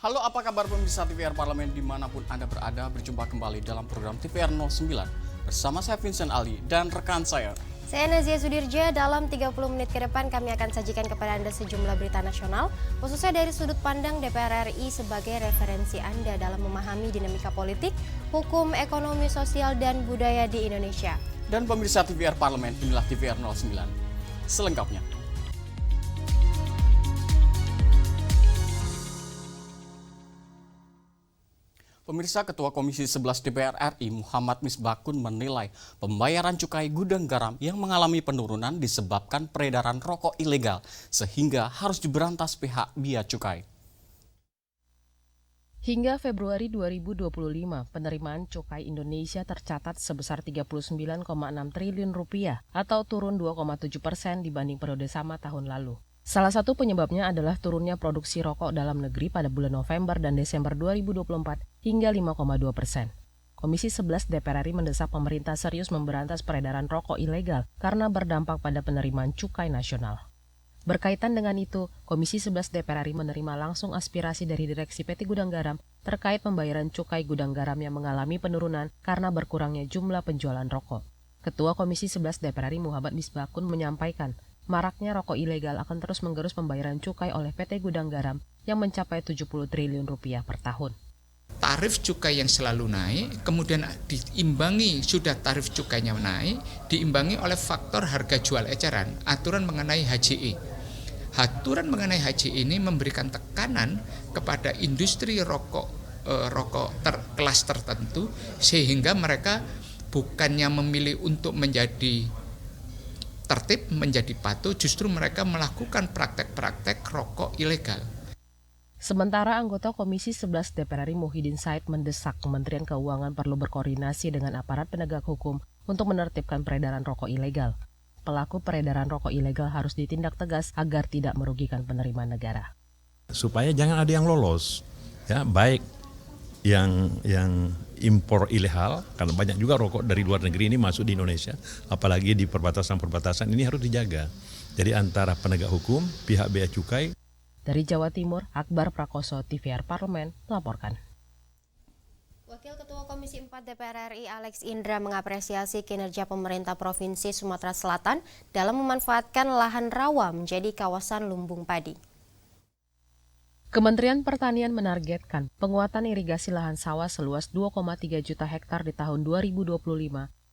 Halo, apa kabar pemirsa TVR Parlemen dimanapun Anda berada, berjumpa kembali dalam program TVR 09 bersama saya Vincent Ali dan rekan saya. Saya Nazia Sudirja. Dalam 30 menit ke depan kami akan sajikan kepada Anda sejumlah berita nasional, khususnya dari sudut pandang DPR RI sebagai referensi Anda dalam memahami dinamika politik, hukum, ekonomi, sosial, dan budaya di Indonesia. Dan pemirsa TVR Parlemen, inilah TVR 09 selengkapnya. Pemirsa, Ketua Komisi 11 DPR RI Muhammad Misbakun menilai pembayaran cukai gudang garam yang mengalami penurunan disebabkan peredaran rokok ilegal sehingga harus diberantas pihak Bea Cukai. Hingga Februari 2025, penerimaan cukai Indonesia tercatat sebesar 39,6 triliun rupiah atau turun 2,7% dibanding periode sama tahun lalu. Salah satu penyebabnya adalah turunnya produksi rokok dalam negeri pada bulan November dan Desember 2024 hingga 5,2%. Komisi 11 DPR RI mendesak pemerintah serius memberantas peredaran rokok ilegal karena berdampak pada penerimaan cukai nasional. Berkaitan dengan itu, Komisi 11 DPR RI menerima langsung aspirasi dari Direksi PT Gudang Garam terkait pembayaran cukai gudang garam yang mengalami penurunan karena berkurangnya jumlah penjualan rokok. Ketua Komisi 11 DPR RI Muhammad Misbakun menyampaikan, maraknya rokok ilegal akan terus menggerus pembayaran cukai oleh PT Gudang Garam yang mencapai 70 triliun rupiah per tahun. Tarif cukai yang selalu naik, kemudian diimbangi sudah tarif cukainya naik, diimbangi oleh faktor harga jual eceran, aturan mengenai HJE. Aturan mengenai HJE ini memberikan tekanan kepada industri rokok kelas tertentu sehingga mereka bukannya memilih untuk menjadi tertib, menjadi patuh, justru mereka melakukan praktek-praktek rokok ilegal. Sementara anggota Komisi 11 DPR RI Muhyiddin Said mendesak Kementerian Keuangan perlu berkoordinasi dengan aparat penegak hukum untuk menertibkan peredaran rokok ilegal. Pelaku peredaran rokok ilegal harus ditindak tegas agar tidak merugikan penerimaan negara. Supaya jangan ada yang lolos, ya, baik yang impor ilegal, karena banyak juga rokok dari luar negeri ini masuk di Indonesia, apalagi di perbatasan-perbatasan ini harus dijaga. Jadi antara penegak hukum, pihak Bea Cukai. Dari Jawa Timur, Akbar Prakoso, TVR Parlemen, melaporkan. Wakil Ketua Komisi 4 DPR RI Alex Indra mengapresiasi kinerja pemerintah Provinsi Sumatera Selatan dalam memanfaatkan lahan rawa menjadi kawasan lumbung padi. Kementerian Pertanian menargetkan penguatan irigasi lahan sawah seluas 2,3 juta hektar di tahun 2025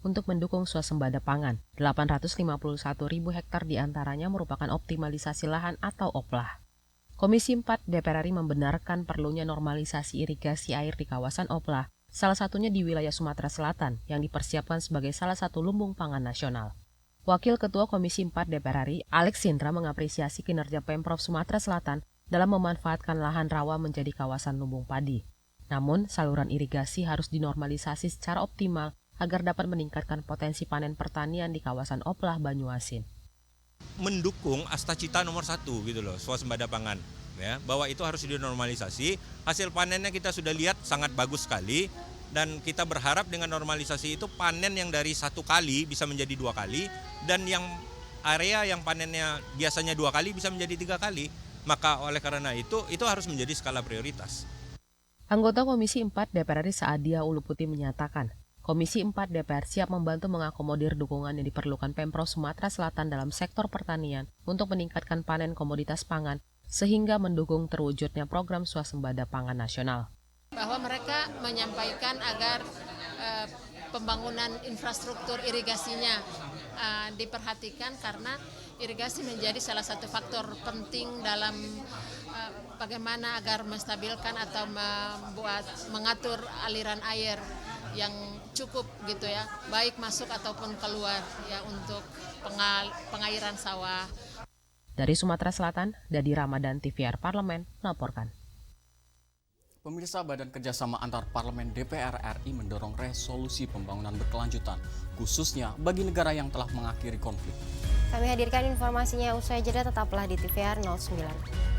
untuk mendukung swasembada pangan. 851 ribu hektar diantaranya merupakan optimalisasi lahan atau OPLAH. Komisi 4 DPR RI membenarkan perlunya normalisasi irigasi air di kawasan OPLAH, salah satunya di wilayah Sumatera Selatan yang dipersiapkan sebagai salah satu lumbung pangan nasional. Wakil Ketua Komisi 4 DPR RI Alex Indra mengapresiasi kinerja Pemprov Sumatera Selatan dalam memanfaatkan lahan rawa menjadi kawasan lumbung padi. Namun, saluran irigasi harus dinormalisasi secara optimal agar dapat meningkatkan potensi panen pertanian di kawasan OPLAH Banyuasin. Mendukung Astacita nomor 1 gitu loh, swasembada pangan, ya, bahwa itu harus dinormalisasi. Hasil panennya kita sudah lihat sangat bagus sekali dan kita berharap dengan normalisasi itu panen yang dari 1 kali bisa menjadi 2 kali dan yang area yang panennya biasanya 2 kali bisa menjadi 3 kali. Maka oleh karena itu harus menjadi skala prioritas. Anggota Komisi 4 DPR RI Saadia Uluputi menyatakan, Komisi 4 DPR siap membantu mengakomodir dukungan yang diperlukan Pemprov Sumatera Selatan dalam sektor pertanian untuk meningkatkan panen komoditas pangan sehingga mendukung terwujudnya program swasembada pangan nasional. Bahwa mereka menyampaikan agar pembangunan infrastruktur irigasinya diperhatikan karena irigasi menjadi salah satu faktor penting dalam bagaimana agar menstabilkan atau mengatur aliran air yang cukup gitu ya, baik masuk ataupun keluar ya untuk pengairan sawah. Dari Sumatera Selatan, Dadi Ramadan, TVR Parlemen melaporkan. Pemirsa, Badan Kerjasama Antar Parlemen DPR RI mendorong resolusi pembangunan berkelanjutan, khususnya bagi negara yang telah mengakhiri konflik. Kami hadirkan informasinya usai jeda, tetaplah di TVR 09.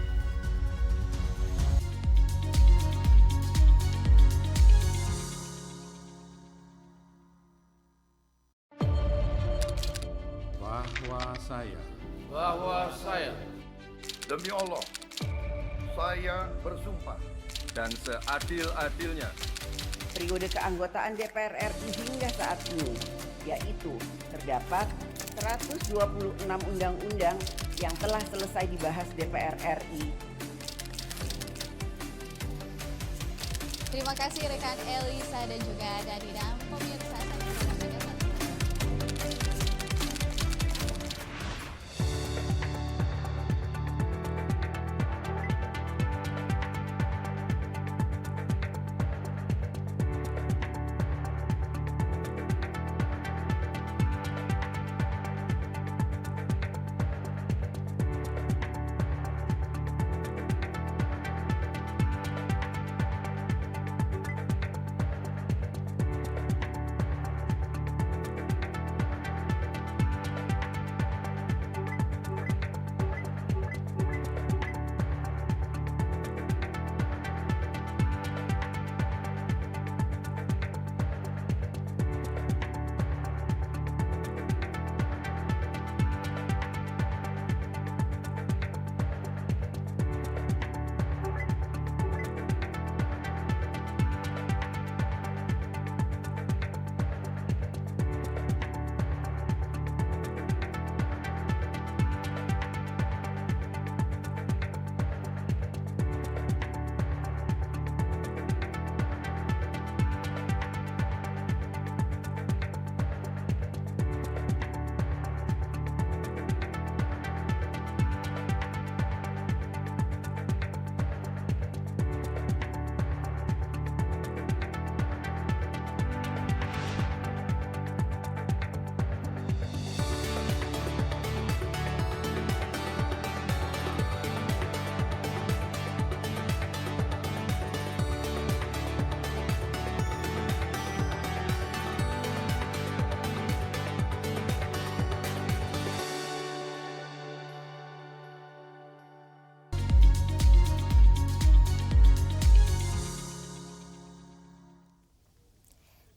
bahwa saya demi Allah saya bersumpah dan seadil-adilnya. Periode keanggotaan DPR RI hingga saat ini, yaitu terdapat 126 undang-undang yang telah selesai dibahas DPR RI. Terima kasih rekan Elisa dan juga Danina. Pemirsa,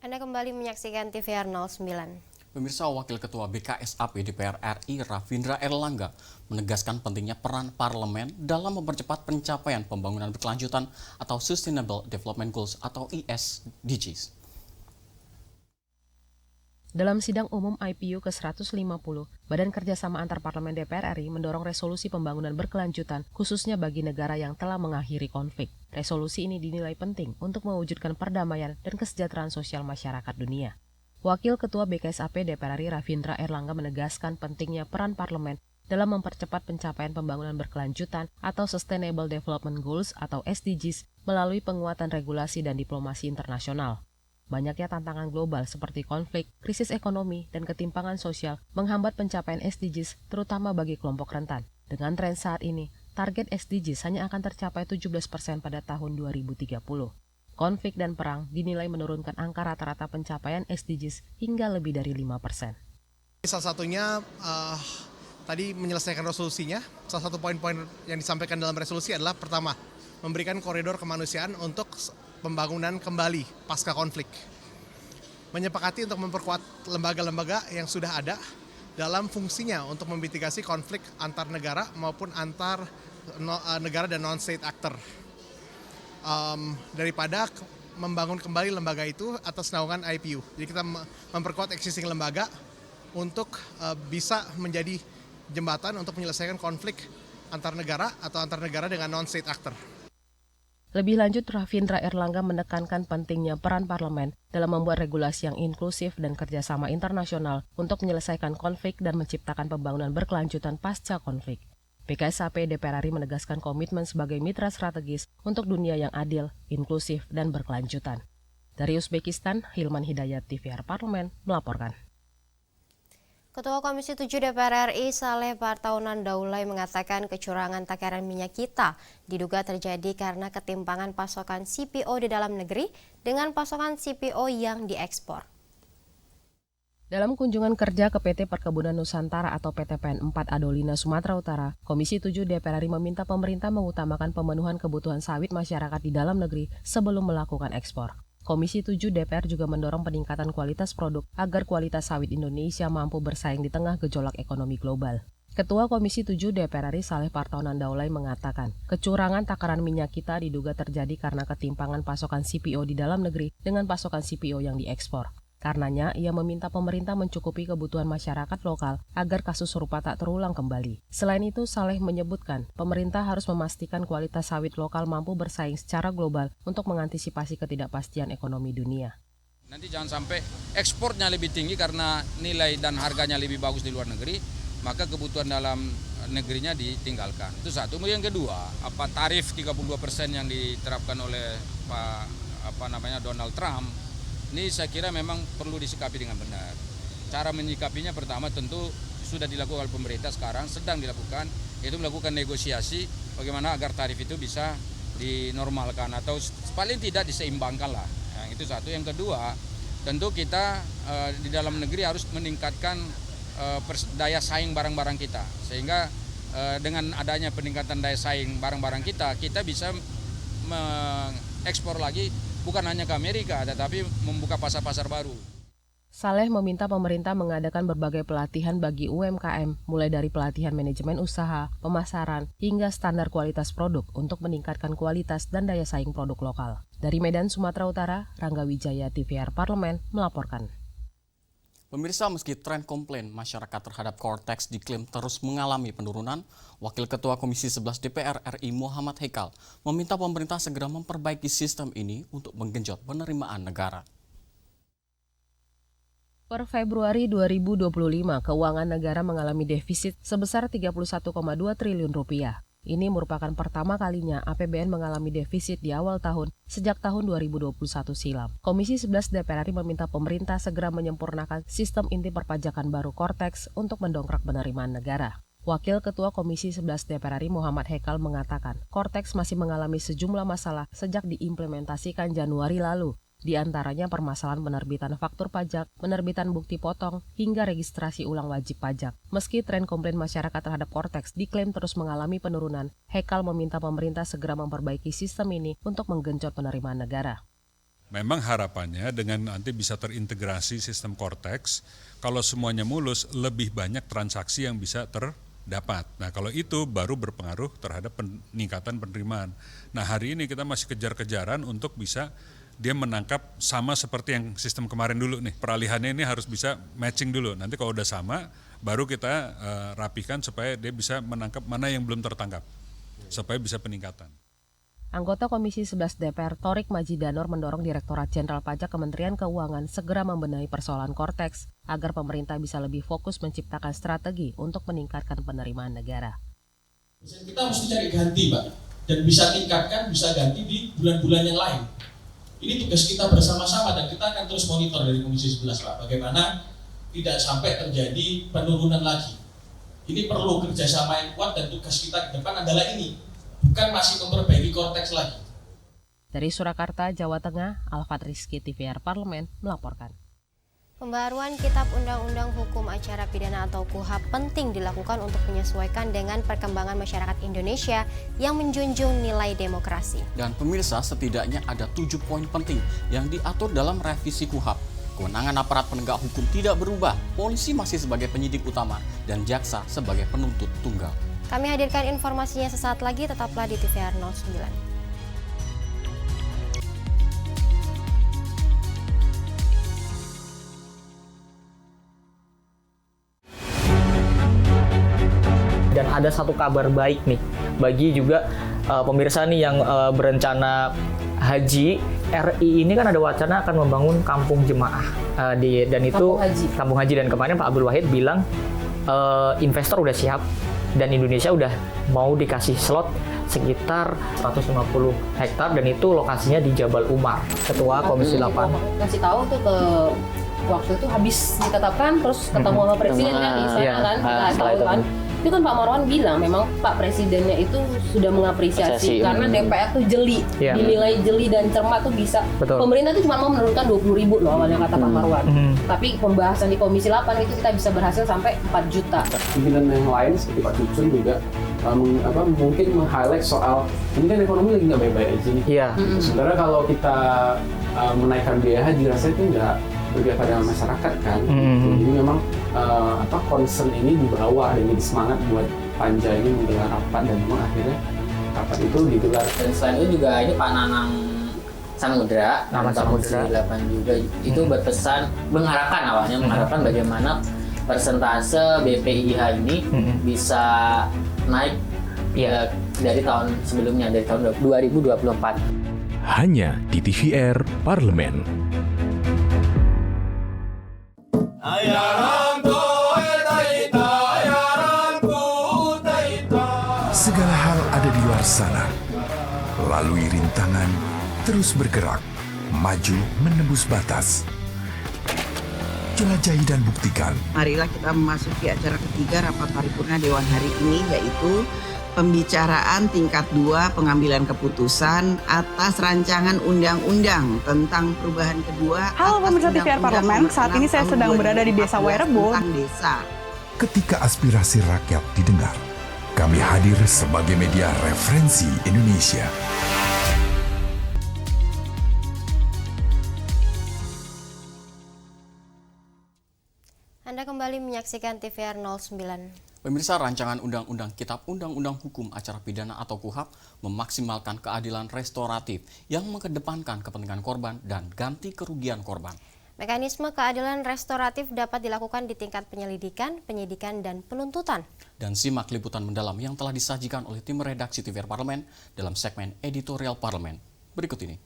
Anda kembali menyaksikan TVR 09. Pemirsa, Wakil Ketua BKSAP DPR RI Rafindra Erlangga menegaskan pentingnya peran parlemen dalam mempercepat pencapaian pembangunan berkelanjutan atau Sustainable Development Goals atau SDGs. Dalam sidang umum IPU ke-150, Badan Kerjasama Antarparlemen DPR RI mendorong resolusi pembangunan berkelanjutan khususnya bagi negara yang telah mengakhiri konflik. Resolusi ini dinilai penting untuk mewujudkan perdamaian dan kesejahteraan sosial masyarakat dunia. Wakil Ketua BKSAP DPR RI Rafindra Erlangga menegaskan pentingnya peran parlemen dalam mempercepat pencapaian pembangunan berkelanjutan atau Sustainable Development Goals atau SDGs melalui penguatan regulasi dan diplomasi internasional. Banyaknya tantangan global seperti konflik, krisis ekonomi, dan ketimpangan sosial menghambat pencapaian SDGs terutama bagi kelompok rentan. Dengan tren saat ini, target SDGs hanya akan tercapai 17% pada tahun 2030. Konflik dan perang dinilai menurunkan angka rata-rata pencapaian SDGs hingga lebih dari 5%. Salah satunya tadi menyelesaikan resolusinya, salah satu poin-poin yang disampaikan dalam resolusi adalah pertama, memberikan koridor kemanusiaan untuk pembangunan kembali pasca konflik. Menyepakati untuk memperkuat lembaga-lembaga yang sudah ada dalam fungsinya untuk memitigasi konflik antar negara maupun antar negara dan non-state actor. Daripada membangun kembali lembaga itu atas naungan IPU. Jadi kita memperkuat existing lembaga untuk bisa menjadi jembatan untuk menyelesaikan konflik antar negara atau antar negara dengan non-state actor. Lebih lanjut, Rafindra Erlangga menekankan pentingnya peran parlemen dalam membuat regulasi yang inklusif dan kerjasama internasional untuk menyelesaikan konflik dan menciptakan pembangunan berkelanjutan pasca konflik. BKSAP DPR RI menegaskan komitmen sebagai mitra strategis untuk dunia yang adil, inklusif, dan berkelanjutan. Dari Uzbekistan, Hilman Hidayat, TVR Parlemen, melaporkan. Ketua Komisi 7 DPR RI Saleh Partaunan Daulay mengatakan kecurangan takaran minyak kita diduga terjadi karena ketimpangan pasokan CPO di dalam negeri dengan pasokan CPO yang diekspor. Dalam kunjungan kerja ke PT Perkebunan Nusantara atau PTPN 4 Adolina, Sumatera Utara, Komisi 7 DPR RI meminta pemerintah mengutamakan pemenuhan kebutuhan sawit masyarakat di dalam negeri sebelum melakukan ekspor. Komisi 7 DPR juga mendorong peningkatan kualitas produk agar kualitas sawit Indonesia mampu bersaing di tengah gejolak ekonomi global. Ketua Komisi 7 DPR RI Saleh Partaunan Daulay mengatakan, kecurangan takaran minyak kita diduga terjadi karena ketimpangan pasokan CPO di dalam negeri dengan pasokan CPO yang diekspor. Karenanya, ia meminta pemerintah mencukupi kebutuhan masyarakat lokal agar kasus serupa tak terulang kembali. Selain itu, Saleh menyebutkan, pemerintah harus memastikan kualitas sawit lokal mampu bersaing secara global untuk mengantisipasi ketidakpastian ekonomi dunia. Nanti jangan sampai ekspornya lebih tinggi karena nilai dan harganya lebih bagus di luar negeri, maka kebutuhan dalam negerinya ditinggalkan. Itu satu. Yang kedua, tarif 32% yang diterapkan oleh Donald Trump, ini saya kira memang perlu disikapi dengan benar. Cara menyikapinya pertama tentu sudah dilakukan oleh pemerintah sekarang, sedang dilakukan, yaitu melakukan negosiasi bagaimana agar tarif itu bisa dinormalkan atau paling tidak diseimbangkan lah. Yang itu satu. Yang kedua, tentu kita di dalam negeri harus meningkatkan daya saing barang-barang kita. Sehingga dengan adanya peningkatan daya saing barang-barang kita bisa mengekspor lagi bukan hanya ke Amerika, tetapi membuka pasar-pasar baru. Saleh meminta pemerintah mengadakan berbagai pelatihan bagi UMKM, mulai dari pelatihan manajemen usaha, pemasaran, hingga standar kualitas produk untuk meningkatkan kualitas dan daya saing produk lokal. Dari Medan, Sumatera Utara, Rangga Wijaya, TVR Parlemen, melaporkan. Pemirsa, meski tren komplain masyarakat terhadap Cortex diklaim terus mengalami penurunan, Wakil Ketua Komisi 11 DPR RI Muhammad Haikal meminta pemerintah segera memperbaiki sistem ini untuk menggenjot penerimaan negara. Per Februari 2025, keuangan negara mengalami defisit sebesar 31,2 triliun rupiah. Ini merupakan pertama kalinya APBN mengalami defisit di awal tahun sejak tahun 2021 silam. Komisi 11 DPR RI meminta pemerintah segera menyempurnakan sistem inti perpajakan baru Cortex untuk mendongkrak penerimaan negara. Wakil Ketua Komisi 11 DPR RI Muhammad Haikal mengatakan, Cortex masih mengalami sejumlah masalah sejak diimplementasikan Januari lalu. Di antaranya permasalahan penerbitan faktur pajak, penerbitan bukti potong, hingga registrasi ulang wajib pajak. Meski tren komplain masyarakat terhadap Cortex diklaim terus mengalami penurunan, Haikal meminta pemerintah segera memperbaiki sistem ini untuk menggenjot penerimaan negara. Memang harapannya dengan nanti bisa terintegrasi sistem Cortex, kalau semuanya mulus, lebih banyak transaksi yang bisa terdapat. Nah, kalau itu baru berpengaruh terhadap peningkatan penerimaan. Nah, hari ini kita masih kejar-kejaran untuk bisa dia menangkap sama seperti yang sistem kemarin dulu nih. Peralihannya ini harus bisa matching dulu. Nanti kalau udah sama, baru kita rapikan supaya dia bisa menangkap mana yang belum tertangkap. Supaya bisa peningkatan. Anggota Komisi 11 DPR Thorik Majidanor mendorong Direktorat Jenderal Pajak Kementerian Keuangan segera membenahi persoalan Cortex agar pemerintah bisa lebih fokus menciptakan strategi untuk meningkatkan penerimaan negara. Kita mesti cari ganti, Pak. Dan bisa tingkatkan, bisa ganti di bulan-bulan yang lain. Ini tugas kita bersama-sama dan kita akan terus monitor dari Komisi 11, Pak. Bagaimana tidak sampai terjadi penurunan lagi. Ini perlu kerjasama yang kuat dan tugas kita ke depan adalah ini. Bukan masih memperbaiki Cortex lagi. Dari Surakarta, Jawa Tengah, Alfat Rizky, TVR Parlemen, melaporkan. Pembaharuan Kitab Undang-Undang Hukum Acara Pidana atau KUHP penting dilakukan untuk menyesuaikan dengan perkembangan masyarakat Indonesia yang menjunjung nilai demokrasi. Dan pemirsa, setidaknya ada 7 poin penting yang diatur dalam revisi KUHP. Kewenangan aparat penegak hukum tidak berubah, polisi masih sebagai penyidik utama, dan jaksa sebagai penuntut tunggal. Kami hadirkan informasinya sesaat lagi, tetaplah di TVR 09. Dan ada satu kabar baik nih bagi juga pemirsa nih yang berencana haji. RI ini kan ada wacana akan membangun kampung jemaah dan itu kampung haji. Dan kemarin Pak Abdul Wahid bilang investor udah siap dan Indonesia udah mau dikasih slot sekitar 150 hektar dan itu lokasinya di Jabal Umar. Ketua Komisi 8 kasih tahu tuh ke waktu itu habis ditetapkan terus ketemu sama presiden kan di sana kan, tahu kan. Itu kan Pak Marwan bilang memang Pak Presidennya itu sudah mengapresiasi karena DPR tuh jeli, dinilai jeli dan cermat tuh bisa. Betul. Pemerintah tuh cuma mau menurunkan 20.000 loh awalnya kata Pak Marwan. Tapi pembahasan di Komisi 8 itu kita bisa berhasil sampai 4 juta. Pimpinan yang lain seperti Pak Cucun juga mungkin meng-highlight soal ini kan ekonomi lagi nggak baik-baik aja nih. Iya. Sebenarnya kalau kita menaikkan biaya haji rasanya itu nggak berpihak pada masyarakat kan. Jadi memang concern ini dibawa dan jadi semangat buat Panja ini menggelar rapat, dan memang akhirnya rapat itu digelar. Dan selain itu juga ini Pak Nanang Samudra, Komisi 8 juga itu berpesan mengharapkan bagaimana persentase BPIH ini bisa naik dari tahun sebelumnya, dari tahun 2024. Hanya di TVR Parlemen. Segala hal ada di luar sana. Lalui rintangan, terus bergerak, maju menembus batas. Jelajahi dan buktikan. Marilah kita memasuki acara ketiga rapat paripurna Dewan hari ini, yaitu pembicaraan tingkat 2 pengambilan keputusan atas rancangan undang-undang tentang perubahan kedua. Halo pemirsa TVR Parlemen, saat ini saya sedang berada di Desa Wairebo. Ketika aspirasi rakyat didengar, kami hadir sebagai media referensi Indonesia. Anda kembali menyaksikan TVR 09. Pemirsa, rancangan undang-undang Kitab Undang-Undang Hukum Acara Pidana atau KUHAP memaksimalkan keadilan restoratif yang mengedepankan kepentingan korban dan ganti kerugian korban. Mekanisme keadilan restoratif dapat dilakukan di tingkat penyelidikan, penyidikan, dan penuntutan. Dan simak liputan mendalam yang telah disajikan oleh tim redaksi TVR Parlemen dalam segmen Editorial Parlemen. Berikut ini.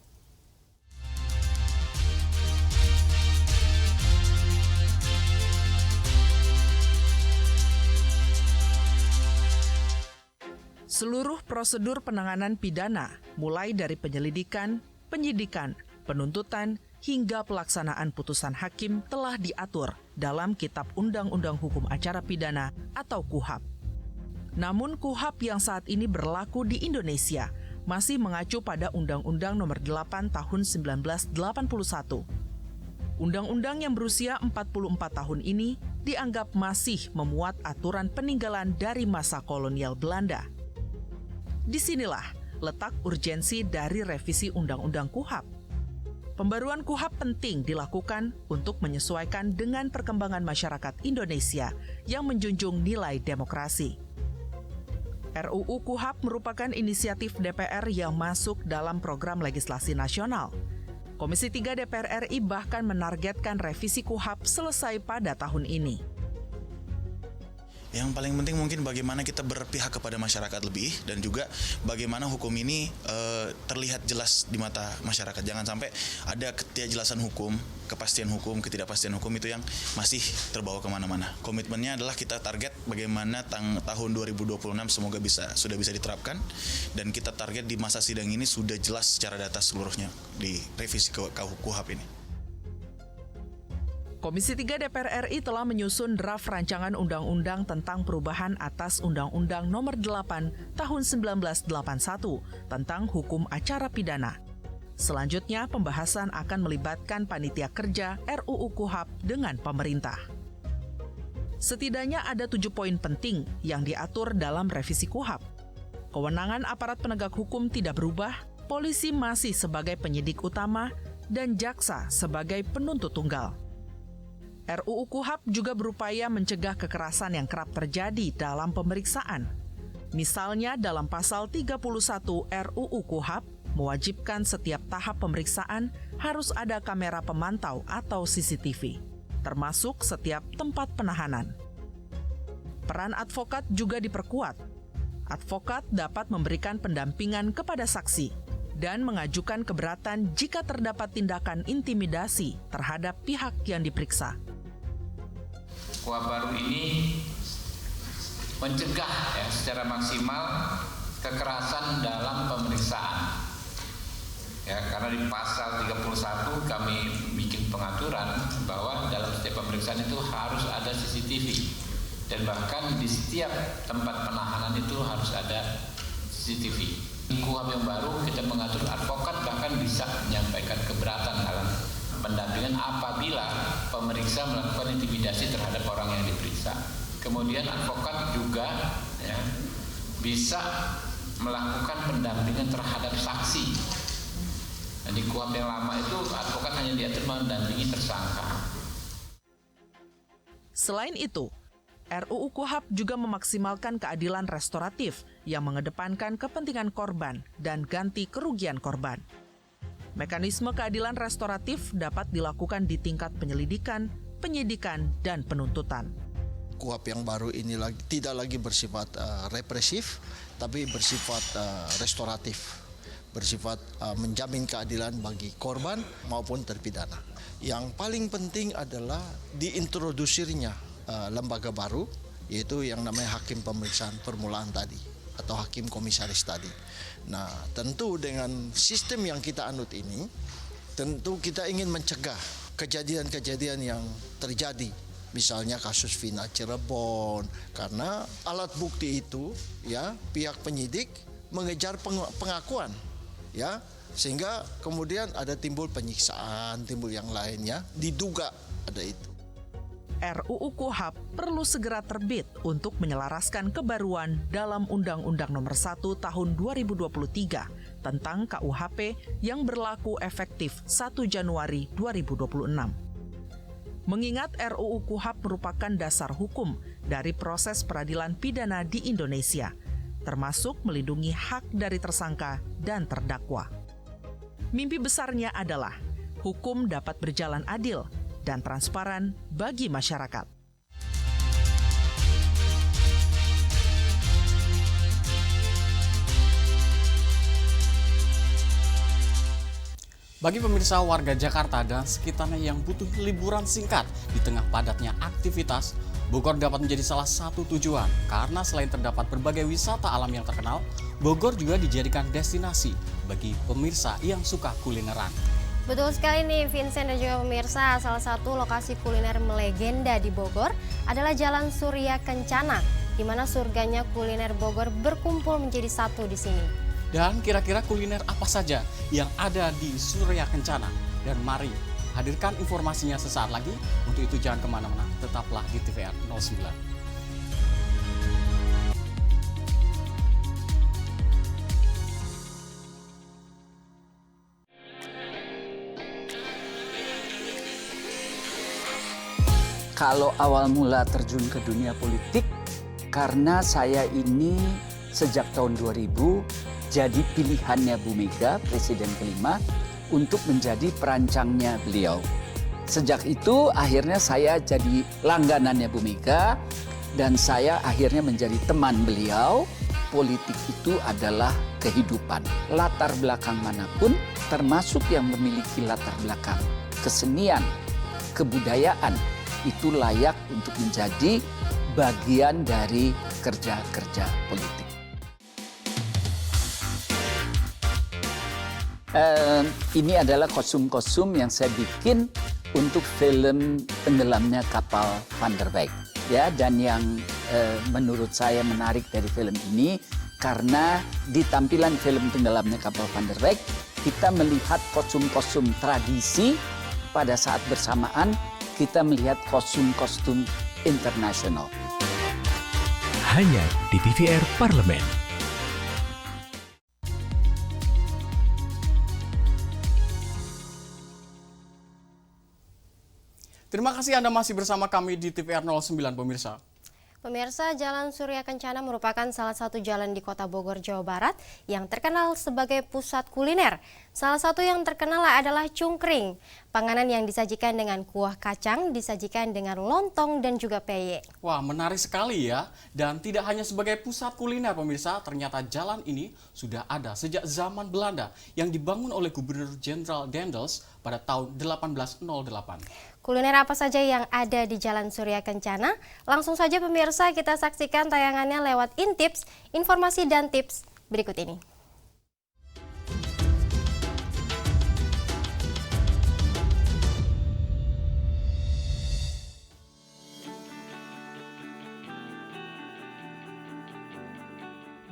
Seluruh prosedur penanganan pidana, mulai dari penyelidikan, penyidikan, penuntutan, hingga pelaksanaan putusan hakim telah diatur dalam Kitab Undang-Undang Hukum Acara Pidana atau KUHAP. Namun KUHAP yang saat ini berlaku di Indonesia masih mengacu pada Undang-Undang Nomor 8 Tahun 1981. Undang-undang yang berusia 44 tahun ini dianggap masih memuat aturan peninggalan dari masa kolonial Belanda. Disinilah letak urgensi dari revisi Undang-Undang KUHAP. Pembaruan KUHAP penting dilakukan untuk menyesuaikan dengan perkembangan masyarakat Indonesia yang menjunjung nilai demokrasi. RUU KUHAP merupakan inisiatif DPR yang masuk dalam program legislasi nasional. Komisi 3 DPR RI bahkan menargetkan revisi KUHAP selesai pada tahun ini. Yang paling penting mungkin bagaimana kita berpihak kepada masyarakat lebih, dan juga bagaimana hukum ini terlihat jelas di mata masyarakat. Jangan sampai ada ketidakjelasan hukum, kepastian hukum, ketidakpastian hukum itu yang masih terbawa kemana-mana. Komitmennya adalah kita target bagaimana tahun 2026 semoga sudah bisa diterapkan, dan kita target di masa sidang ini sudah jelas secara data seluruhnya di revisi KUHAP ini. Komisi 3 DPR RI telah menyusun draft rancangan undang-undang tentang perubahan atas Undang-Undang Nomor 8 Tahun 1981 tentang hukum acara pidana. Selanjutnya, pembahasan akan melibatkan panitia kerja RUU KUHAP dengan pemerintah. Setidaknya ada 7 poin penting yang diatur dalam revisi KUHAP. Kewenangan aparat penegak hukum tidak berubah, polisi masih sebagai penyidik utama, dan jaksa sebagai penuntut tunggal. RUU KUHAP juga berupaya mencegah kekerasan yang kerap terjadi dalam pemeriksaan. Misalnya dalam pasal 31 RUU KUHAP mewajibkan setiap tahap pemeriksaan harus ada kamera pemantau atau CCTV, termasuk setiap tempat penahanan. Peran advokat juga diperkuat. Advokat dapat memberikan pendampingan kepada saksi dan mengajukan keberatan jika terdapat tindakan intimidasi terhadap pihak yang diperiksa. KUHAP baru ini mencegah secara maksimal kekerasan dalam pemeriksaan. Karena di pasal 31 kami bikin pengaturan bahwa dalam setiap pemeriksaan itu harus ada CCTV, dan bahkan di setiap tempat penahanan itu harus ada CCTV. Di KUHAP yang baru kita mengatur advokat bahkan bisa menyampaikan keberatan dalam pendampingan apabila pemeriksa melakukan intimidasi terhadap orang yang diperiksa. Kemudian advokat juga bisa melakukan pendampingan terhadap saksi. Dan di KUHAP yang lama itu advokat hanya diatur mendampingi tersangka. Selain itu, RUU KUHP juga memaksimalkan keadilan restoratif yang mengedepankan kepentingan korban dan ganti kerugian korban. Mekanisme keadilan restoratif dapat dilakukan di tingkat penyelidikan, penyidikan, dan penuntutan. KUHP yang baru ini tidak lagi bersifat represif, tapi bersifat restoratif, bersifat menjamin keadilan bagi korban maupun terpidana. Yang paling penting adalah diintrodusirnya lembaga baru, yaitu yang namanya hakim pemeriksaan permulaan tadi atau hakim komisaris tadi. Nah, tentu dengan sistem yang kita anut ini, tentu kita ingin mencegah kejadian-kejadian yang terjadi. Misalnya kasus Vina Cirebon, karena alat bukti itu ya pihak penyidik mengejar pengakuan ya, sehingga kemudian ada timbul penyiksaan, timbul yang lainnya, diduga ada itu. RUU KUHP perlu segera terbit untuk menyelaraskan kebaruan dalam Undang-Undang Nomor 1 Tahun 2023 tentang KUHP yang berlaku efektif 1 Januari 2026. Mengingat RUU KUHP merupakan dasar hukum dari proses peradilan pidana di Indonesia, termasuk melindungi hak dari tersangka dan terdakwa. Mimpi besarnya adalah hukum dapat berjalan adil dan transparan bagi masyarakat. Bagi pemirsa warga Jakarta dan sekitarnya yang butuh liburan singkat di tengah padatnya aktivitas, Bogor dapat menjadi salah satu tujuan karena selain terdapat berbagai wisata alam yang terkenal, Bogor juga dijadikan destinasi bagi pemirsa yang suka kulineran. Betul sekali nih Vincent dan juga pemirsa, salah satu lokasi kuliner melegenda di Bogor adalah Jalan Surya Kencana, di mana surganya kuliner Bogor berkumpul menjadi satu di sini. Dan kira-kira kuliner apa saja yang ada di Surya Kencana? Dan mari hadirkan informasinya sesaat lagi. Untuk itu jangan kemana-mana, tetaplah di TVR 09. Kalau awal mula terjun ke dunia politik, karena saya ini sejak tahun 2000 jadi pilihannya Bu Mega, Presiden kelima, untuk menjadi perancangnya beliau. Sejak itu akhirnya saya jadi langganannya Bu Mega dan saya akhirnya menjadi teman beliau. Politik itu adalah kehidupan. Latar belakang manapun, termasuk yang memiliki latar belakang kesenian, kebudayaan, itu layak untuk menjadi bagian dari kerja-kerja politik. Ini adalah kostum-kostum yang saya bikin untuk film Tenggelamnya Kapal Van der Weyck. Ya, dan yang menurut saya menarik dari film ini karena di tampilan film Tenggelamnya Kapal Van der Weyck kita melihat kostum-kostum tradisi, pada saat bersamaan kita melihat kostum-kostum internasional. Hanya di TVR Parlemen. Terima kasih Anda masih bersama kami di TVR 09 pemirsa. Pemirsa, Jalan Surya Kencana merupakan salah satu jalan di Kota Bogor, Jawa Barat yang terkenal sebagai pusat kuliner. Salah satu yang terkenal adalah cungkring. Panganan yang disajikan dengan kuah kacang, disajikan dengan lontong dan juga peyek. Wah, menarik sekali ya. Dan tidak hanya sebagai pusat kuliner pemirsa, ternyata jalan ini sudah ada sejak zaman Belanda yang dibangun oleh Gubernur Jenderal Daendels pada tahun 1808. Kuliner apa saja yang ada di Jalan Surya Kencana? Langsung saja pemirsa kita saksikan tayangannya lewat Intips, informasi dan tips berikut ini.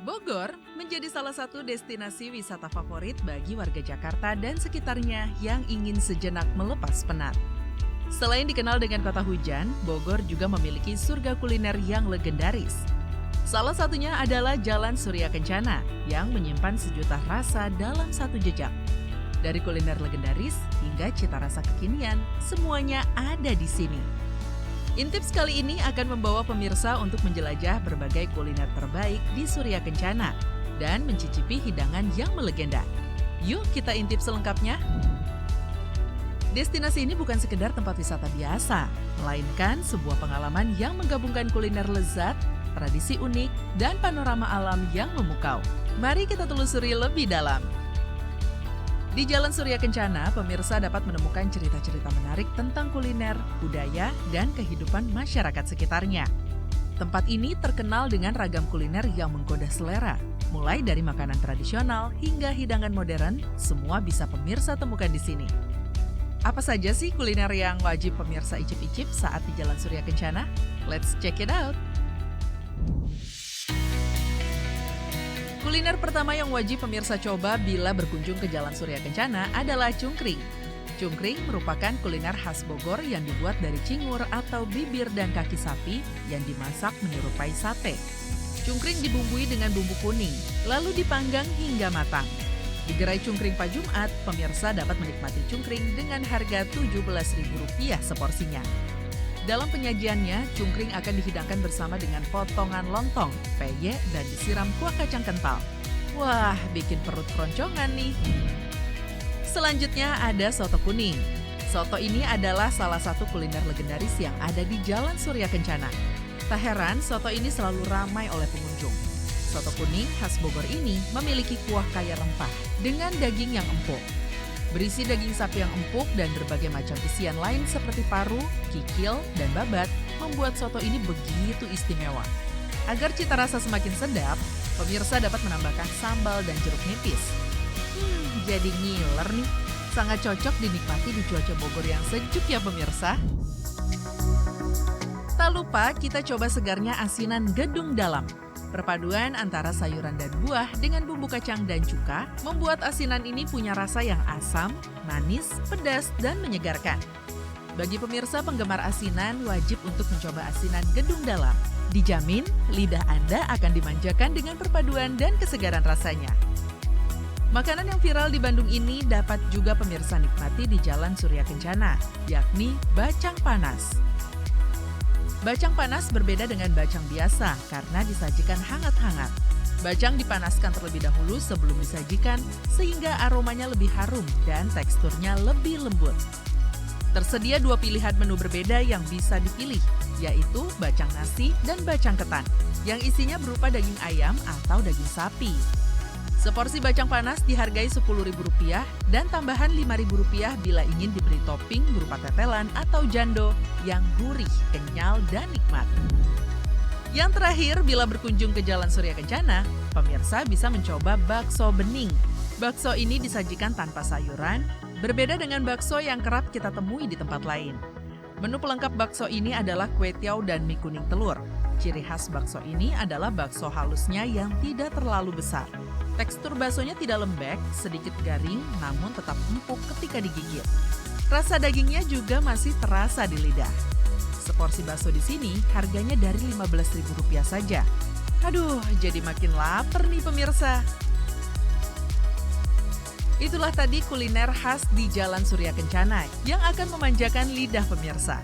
Bogor menjadi salah satu destinasi wisata favorit bagi warga Jakarta dan sekitarnya yang ingin sejenak melepas penat. Selain dikenal dengan kota hujan, Bogor juga memiliki surga kuliner yang legendaris. Salah satunya adalah Jalan Surya Kencana yang menyimpan sejuta rasa dalam satu jejak. Dari kuliner legendaris hingga cita rasa kekinian, semuanya ada di sini. Intips kali ini akan membawa pemirsa untuk menjelajah berbagai kuliner terbaik di Surya Kencana dan mencicipi hidangan yang melegenda. Yuk kita intip selengkapnya. Destinasi ini bukan sekedar tempat wisata biasa, melainkan sebuah pengalaman yang menggabungkan kuliner lezat, tradisi unik, dan panorama alam yang memukau. Mari kita telusuri lebih dalam. Di Jalan Surya Kencana, pemirsa dapat menemukan cerita-cerita menarik tentang kuliner, budaya, dan kehidupan masyarakat sekitarnya. Tempat ini terkenal dengan ragam kuliner yang menggoda selera. Mulai dari makanan tradisional hingga hidangan modern, semua bisa pemirsa temukan di sini. Apa saja sih kuliner yang wajib pemirsa icip-icip saat di Jalan Surya Kencana? Let's check it out! Kuliner pertama yang wajib pemirsa coba bila berkunjung ke Jalan Surya Kencana adalah cungkring. Cungkring merupakan kuliner khas Bogor yang dibuat dari cingur atau bibir dan kaki sapi yang dimasak menyerupai sate. Cungkring dibumbui dengan bumbu kuning, lalu dipanggang hingga matang. Di gerai Cungkring Pak Jumat, pemirsa dapat menikmati cungkring dengan harga Rp17.000 seporsinya. Dalam penyajiannya, cungkring akan dihidangkan bersama dengan potongan lontong, peye, dan disiram kuah kacang kental. Wah, bikin perut keroncongan nih. Selanjutnya ada soto kuning. Soto ini adalah salah satu kuliner legendaris yang ada di Jalan Surya Kencana. Tak heran, soto ini selalu ramai oleh pengunjung. Soto kuning khas Bogor ini memiliki kuah kaya rempah dengan daging yang empuk. Berisi daging sapi yang empuk dan berbagai macam isian lain seperti paru, kikil, dan babat membuat soto ini begitu istimewa. Agar cita rasa semakin sedap, pemirsa dapat menambahkan sambal dan jeruk nipis. Jadi ngiler nih. Sangat cocok dinikmati di cuaca Bogor yang sejuk ya pemirsa. Tak lupa kita coba segarnya asinan gedung dalam. Perpaduan antara sayuran dan buah dengan bumbu kacang dan cuka membuat asinan ini punya rasa yang asam, manis, pedas, dan menyegarkan. Bagi pemirsa penggemar asinan, wajib untuk mencoba asinan gedung dalam. Dijamin, lidah Anda akan dimanjakan dengan perpaduan dan kesegaran rasanya. Makanan yang viral di Bandung ini dapat juga pemirsa nikmati di Jalan Surya Kencana, yakni bacang panas. Bacang panas berbeda dengan bacang biasa karena disajikan hangat-hangat. Bacang dipanaskan terlebih dahulu sebelum disajikan sehingga aromanya lebih harum dan teksturnya lebih lembut. Tersedia dua pilihan menu berbeda yang bisa dipilih, yaitu bacang nasi dan bacang ketan, yang isinya berupa daging ayam atau daging sapi. Seporsi bacang panas dihargai Rp10.000 dan tambahan Rp5.000 bila ingin diberi topping berupa tetelan atau jando yang gurih, kenyal, dan nikmat. Yang terakhir, bila berkunjung ke Jalan Surya Kencana, pemirsa bisa mencoba bakso bening. Bakso ini disajikan tanpa sayuran, berbeda dengan bakso yang kerap kita temui di tempat lain. Menu pelengkap bakso ini adalah kue tiaw dan mie kuning telur. Ciri khas bakso ini adalah bakso halusnya yang tidak terlalu besar. Tekstur baksonya tidak lembek, sedikit garing, namun tetap empuk ketika digigit. Rasa dagingnya juga masih terasa di lidah. Seporsi bakso di sini harganya dari Rp15.000 saja. Aduh, jadi makin lapar nih pemirsa. Itulah tadi kuliner khas di Jalan Surya Kencana yang akan memanjakan lidah pemirsa.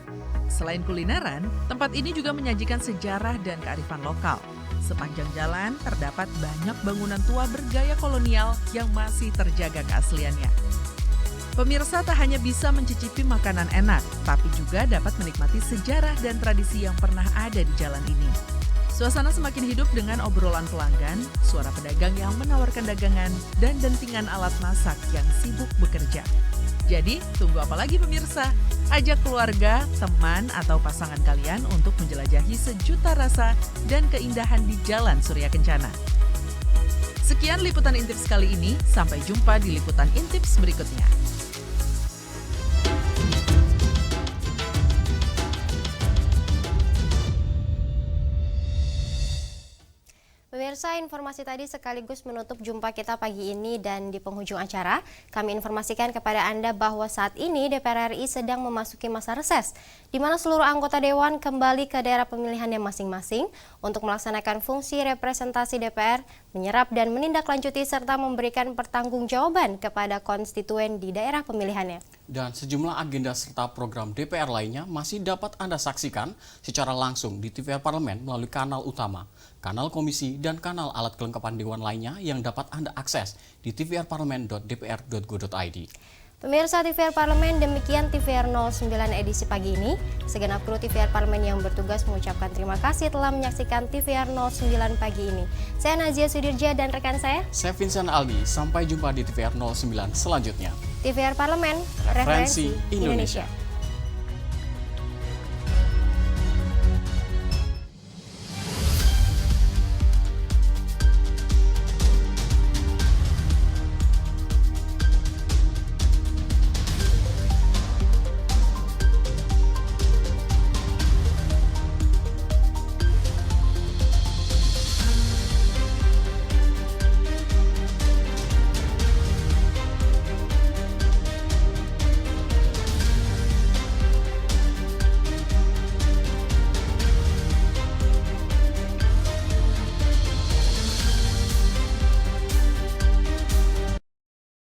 Selain kulineran, tempat ini juga menyajikan sejarah dan kearifan lokal. Sepanjang jalan terdapat banyak bangunan tua bergaya kolonial yang masih terjaga keasliannya. Pemirsa tak hanya bisa mencicipi makanan enak, tapi juga dapat menikmati sejarah dan tradisi yang pernah ada di jalan ini. Suasana semakin hidup dengan obrolan pelanggan, suara pedagang yang menawarkan dagangan, dan dentingan alat masak yang sibuk bekerja. Jadi, tunggu apa lagi pemirsa? Ajak keluarga, teman, atau pasangan kalian untuk menjelajahi sejuta rasa dan keindahan di Jalan Surya Kencana. Sekian liputan Intips kali ini, sampai jumpa di liputan Intips berikutnya. Pemirsa, informasi tadi sekaligus menutup jumpa kita pagi ini, dan di penghujung acara kami informasikan kepada Anda bahwa saat ini DPR RI sedang memasuki masa reses, di mana seluruh anggota Dewan kembali ke daerah pemilihannya masing-masing untuk melaksanakan fungsi representasi DPR, menyerap dan menindaklanjuti serta memberikan pertanggungjawaban kepada konstituen di daerah pemilihannya. Dan sejumlah agenda serta program DPR lainnya masih dapat Anda saksikan secara langsung di TVR Parlemen melalui kanal utama, kanal komisi, dan kanal alat kelengkapan Dewan lainnya yang dapat Anda akses di tvrparlemen.dpr.go.id. Pemirsa TVR Parlemen, demikian TVR 09 edisi pagi ini. Segenap kru TVR Parlemen yang bertugas mengucapkan terima kasih telah menyaksikan TVR 09 pagi ini. Saya Nazia Sudirja dan rekan saya Vincent Aldi. Sampai jumpa di TVR 09 selanjutnya. TVR Parlemen, referensi Indonesia.